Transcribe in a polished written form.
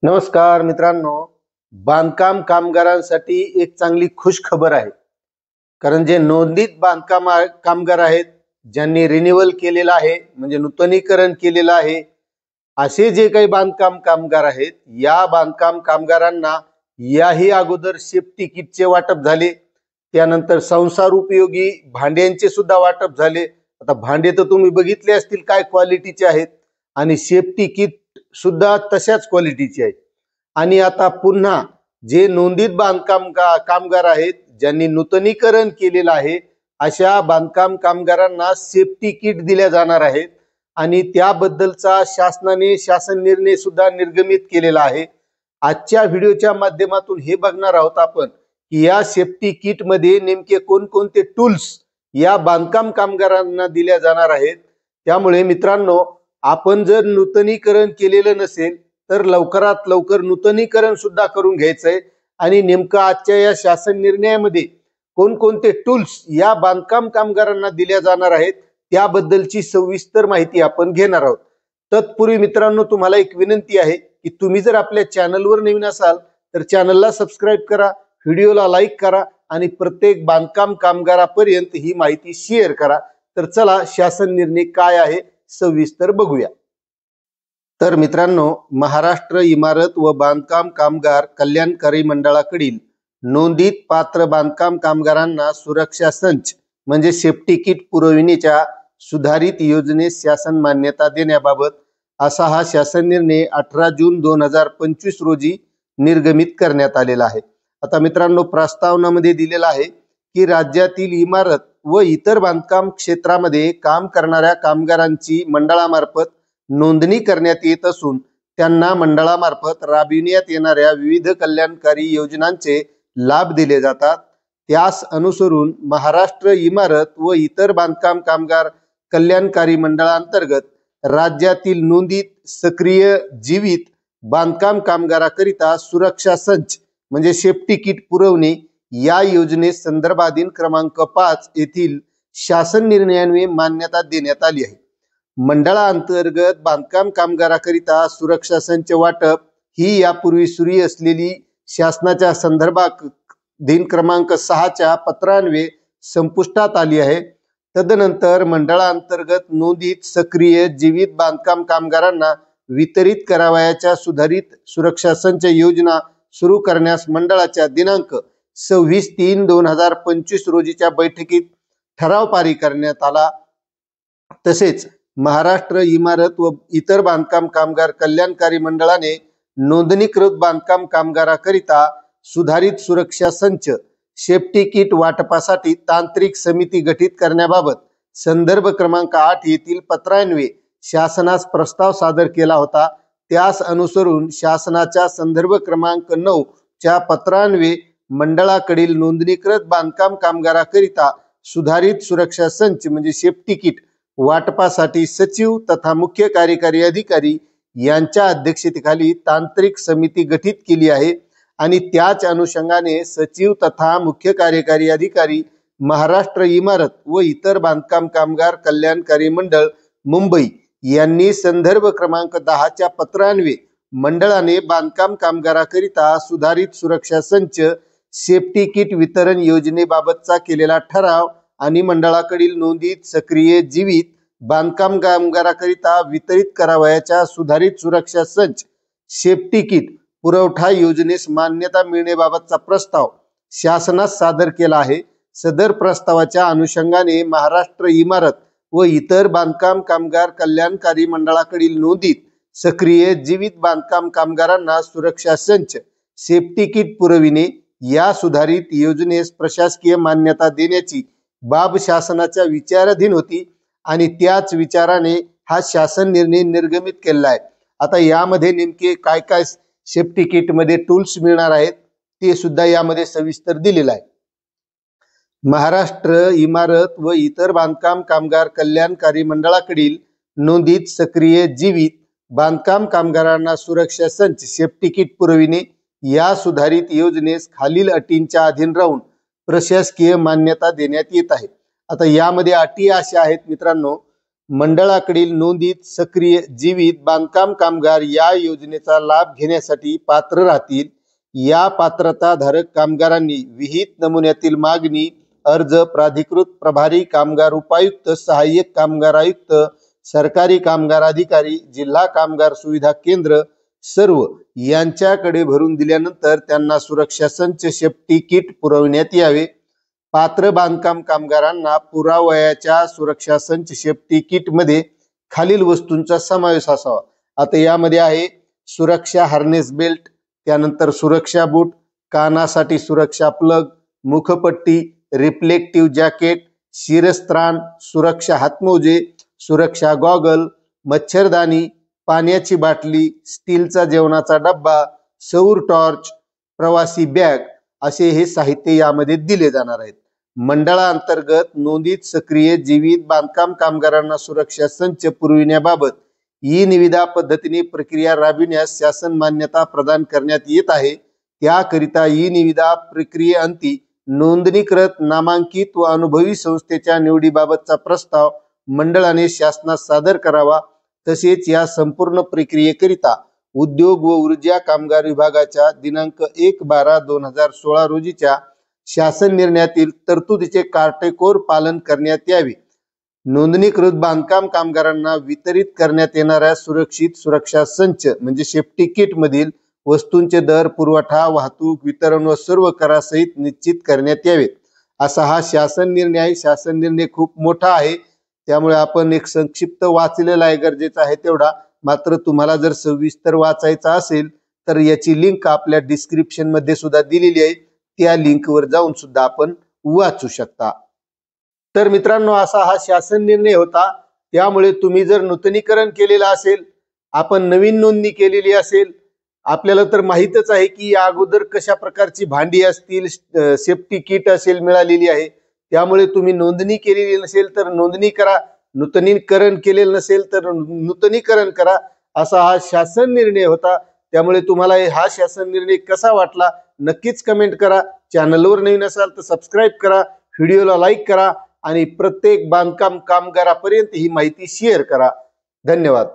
नमस्कार मित्रांनो. बांधकाम कामगारांसाठी एक चांगली खुश खबर आहे. कारण जे नोंदणीत कामगार आहेत, ज्यांनी रिन्युअल केलेला आहे म्हणजे नूतनीकरण केलेलं आहे, असे जे काही बांधकाम कामगार आहेत, या बांधकाम कामगारांना याही अगोदर सेफ्टी किटचे वाटप झाले. त्यानंतर संसार उपयोगी भांड्यांचे सुद्धा वाटप झाले. आता भांडे तर तुम्ही बघितले असतील काय क्वालिटीचे आहेत, आणि सेफ्टी किट सुद्धा तशाच क्वालिटीचे आहे. आणि आता पुन्हा जे नोंदीत कामगार आहेत, ज्यांनी नूतनीकरण केलेलं आहे, अशा बांधकाम कामगारांना सेफ्टी किट दिल्या जाणार आहेत. आणि त्याबद्दलचा शासन निर्णय सुद्धा निर्गमित केलेला आहे. आजच्या व्हिडिओच्या माध्यमातून हे बघणार आहोत आपण की या सेफ्टी किट मध्ये नेमके कोणकोणते टूल्स या बांधकाम कामगारांना दिल्या जाणार आहेत. त्यामुळे मित्रांनो, आपण जर नूतनीकरण केलेलं नसेल तर लवकरात लवकर नूतनीकरण सुद्धा करून घ्यायचंय. आणि नेमकं आजच्या या शासन निर्णयामध्ये कोणकोणते टूल्स या बांधकाम कामगारांना दिल्या जाणार आहेत त्याबद्दलची सविस्तर माहिती आपण घेणार आहोत. तत्पूर्वी मित्रांनो, तुम्हाला एक विनंती आहे की तुम्ही जर आपल्या चॅनलवर नवीन असाल तर चॅनलला सबस्क्राईब करा, व्हिडिओला लाईक करा आणि प्रत्येक बांधकाम कामगारापर्यंत ही माहिती शेअर करा. तर चला, शासन निर्णय काय आहे सविस्तर बघूया. तर मित्रांनो, महाराष्ट्र इमारत व बांधकाम कामगार कल्याणकारी मंडळाकडील नोंदीत पात्र बांधकाम कामगारांना सुरक्षा संच म्हणजे सेफ्टी किट पुरविण्याच्या सुधारित योजनेस शासन मान्यता देण्याबाबत असा हा शासन निर्णय 18 जून 2025 रोजी निर्गमित करण्यात आलेला आहे. आता मित्रांनो, प्रस्तावनामध्ये दिलेला आहे की राज्यातील इमारत व इतर बांधकाम क्षेत्रामध्ये काम करणाऱ्या कामगारांची मंडळामार्फत नोंदणी करण्यात येत असून त्यांना मंडळामार्फत राबविण्यात येणाऱ्या विविध कल्याणकारी योजनांचे लाभ दिले जातात. त्यास अनुसरून महाराष्ट्र इमारत व इतर बांधकाम कामगार कल्याणकारी मंडळांतर्गत राज्यातील नोंदीत सक्रिय जीवित बांधकाम कामगाराकरिता सुरक्षा संच म्हणजे सेफ्टी किट पुरवणे या योजनेस संदर्भाधीन क्रमांक 5 येथील शासन निर्णयान्वये मान्यता देण्यात आली आहे. मंडळाअंतर्गत बांधकाम कामगाराकरिता सुरक्षा संच वाटप ही यापूर्वी सुरू असलेली शासनाच्या संदर्भात दिन क्रमांक 6च्या पत्रान्वये संपुष्टात आली आहे. तदनंतर मंडळाअंतर्गत नोंदीत सक्रिय जीवित बांधकाम कामगारांना वितरित करावयाच्या सुधारित सुरक्षा संच योजना सुरू करण्यास मंडळाच्या दिनांक 26/3/2025 रोजीच्या बैठकीत ठराव पारित करण्यात आला. तसेच महाराष्ट्र इमारत व इतर बांधकाम कामगार कल्याणकारी मंडळाने नोंदणीकृत बांधकाम कामगाराकरिता सुधारित सुरक्षा संच सेफ्टी किट वाटपासाठी तांत्रिक समिती गठीत करण्याबाबत संदर्भ क्रमांक 8 येथील पत्रान्वये शासनास प्रस्ताव सादर केला होता. त्यास अनुसरून शासनाच्या संदर्भ क्रमांक 9 च्या पत्रान्वये मंडळाकडील नोंदणीकृत बांधकाम कामगाराकरिता सुधारित सुरक्षा संच म्हणजे सेफ्टी किट वाटपासाठी सचिव तथा मुख्य कार्यकारी अधिकारी यांच्या अध्यक्षतेखाली तांत्रिक समिती गठीत केली आहे. आणि त्याच अनुषंगाने सचिव तथा मुख्य कार्यकारी अधिकारी महाराष्ट्र इमारत व इतर बांधकाम कामगार कल्याणकारी मंडळ मुंबई यांनी संदर्भ क्रमांक 10 च्या पत्रान्वये मंडळाने बांधकाम कामगाराकरिता सुधारित सुरक्षा संच सेफ्टी किट वितरण योजनेबाबतचा केलेला ठराव आणि मंडळाकडील नोंदीत सक्रिय जीवित बांधकाम कामगाराकरिता वितरित करावयाच्या सुधारित सुरक्षा संच सेफ्टी किट पुरवठा योजनेस मान्यता मिळण्याबाबतचा प्रस्ताव शासनास सादर केला आहे. सदर प्रस्तावाच्या अनुषंगाने महाराष्ट्र इमारत व इतर बांधकाम कामगार कल्याणकारी मंडळाकडील नोंदीत सक्रिय जीवित बांधकाम कामगारांना सुरक्षा संच सेफ्टी किट पुरविणे या सुधारित योजनेस प्रशासकीय मान्यता देण्याची बाब शासनाच्या विचाराधीन होती आणि त्याच विचाराने हा शासन निर्णय निर्गमित केला आहे. आता यामध्ये नेमके काय काय सेफ्टी किट मध्ये टूल्स मिळणार आहेत ते सुद्धा यामध्ये सविस्तर दिलेलं आहे. महाराष्ट्र इमारत व इतर बांधकाम कामगार कल्याणकारी मंडळाकडील नोंदीत सक्रिय जीवित बांधकाम कामगारांना सुरक्षा संच सेफ्टी किट पुरविणे या सुधारित योजनेस खालील अटींच्या अधीन राहून प्रशासकीय मान्यता देण्यात येत आहे. आता यामध्ये अटी अशा आहेत मित्रांनो मंडळाकडील नोंदीत सक्रिय जीवित बांधकाम कामगार या योजनेचा लाभ घेण्यासाठी पात्र राहतील। या पात्रताधारक कामगारांनी विहित नमुन्यातील मागणी अर्ज प्राधिकृत प्रभारी कामगार उपायुक्त, सहाय्यक कामगार आयुक्त, सरकारी कामगार अधिकारी, जिल्हा कामगार सुविधा केंद्र सर्व यांच्याकडे भरून दिल्यानंतर त्यांना सुरक्षा संच सेफ्टी किट पुरविण्यात यावे। पात्र बांधकाम कामगारांना पुरावयाच्या सुरक्षा संच सेफ्टी किट मध्ये खालील वस्तूंचा समावेश असावा। आता यामध्ये आहे सुरक्षा हार्नेस बेल्ट, त्यानंतर सुरक्षा बूट, कानासाठी सुरक्षा प्लग, मुखपट्टी, रिफ्लेक्टिव्ह जॅकेट, शिरस्त्राण, सुरक्षा हातमोजे, सुरक्षा गॉगल, मच्छरदाणी, पाण्याची बाटली, स्टीलचा जेवणाचा डब्बा, सौर टॉर्च, प्रवासी बॅग असे हे साहित्य यामध्ये दिले जाणार आहेत। मंडळाअंतर्गत नोंदीत सक्रिय जीवित बांधकाम कामगारांना सुरक्षा संच पुरविण्याबाबत ई निविदा पद्धतीने प्रक्रिया राबविण्यास शासन मान्यता प्रदान करण्यात येत आहे। त्याकरिता ई निविदा प्रक्रियेअंती नोंदणीकृत नामांकित व अनुभवी संस्थेच्या निवडीबाबतचा प्रस्ताव मंडळाने शासनास सादर करावा। तसेच या संपूर्ण प्रक्रियेकरिता उद्योग व ऊर्जा कामगार विभागाच्या दिनांक 1/12/2016 रोजीच्या शासन निर्णयातील तरतुदीचे काटेकोर पालन करण्यात यावे। नोंदणीकृत बांधकाम कामगारांना वितरित करण्यात येणाऱ्या सुरक्षित सुरक्षा संच म्हणजे सेफ्टी किट मधील वस्तूंचे दर, पुरवठा, वाहतूक, वितरण व सर्व करासहित निश्चित करण्यात यावेत असा हा शासन निर्णय आहे। शासन निर्णय खूप मोठा आहे, त्यामुळे आपण एक संक्षिप्त वाचलेला आहे, गरजेचा आहे तेवढा। मात्र तुम्हाला जर सविस्तर वाचायचा असेल तर याची लिंक आपल्या डिस्क्रिप्शन मध्ये सुद्धा दिलेली आहे, त्या लिंकवर जाऊन सुद्धा आपण वाचू शकता। तर मित्रांनो, असा हा शासन निर्णय होता। त्यामुळे तुम्ही जर नूतनीकरण केलेलं असेल, आपण नवीन नोंदणी केलेली असेल, आपल्याला तर माहीतच आहे की या अगोदर कशा प्रकारची भांडी असतील, सेफ्टी किट असेल मिळालेली आहे। त्यामुळे तुम्ही नोंदणी केलेली नसेल तर नोंदणी करा, नूतनीकरण केलेलं नसेल तर नूतनीकरण करा, असा हा शासन निर्णय होता। त्यामुळे तुम्हाला हा शासन निर्णय कसा वाटला नक्कीच कमेंट करा। चॅनलवर नवीन असाल तर सबस्क्राईब करा, व्हिडिओला लाईक करा आणि प्रत्येक बांधकाम कामगारापर्यंत ही माहिती शेअर करा। धन्यवाद।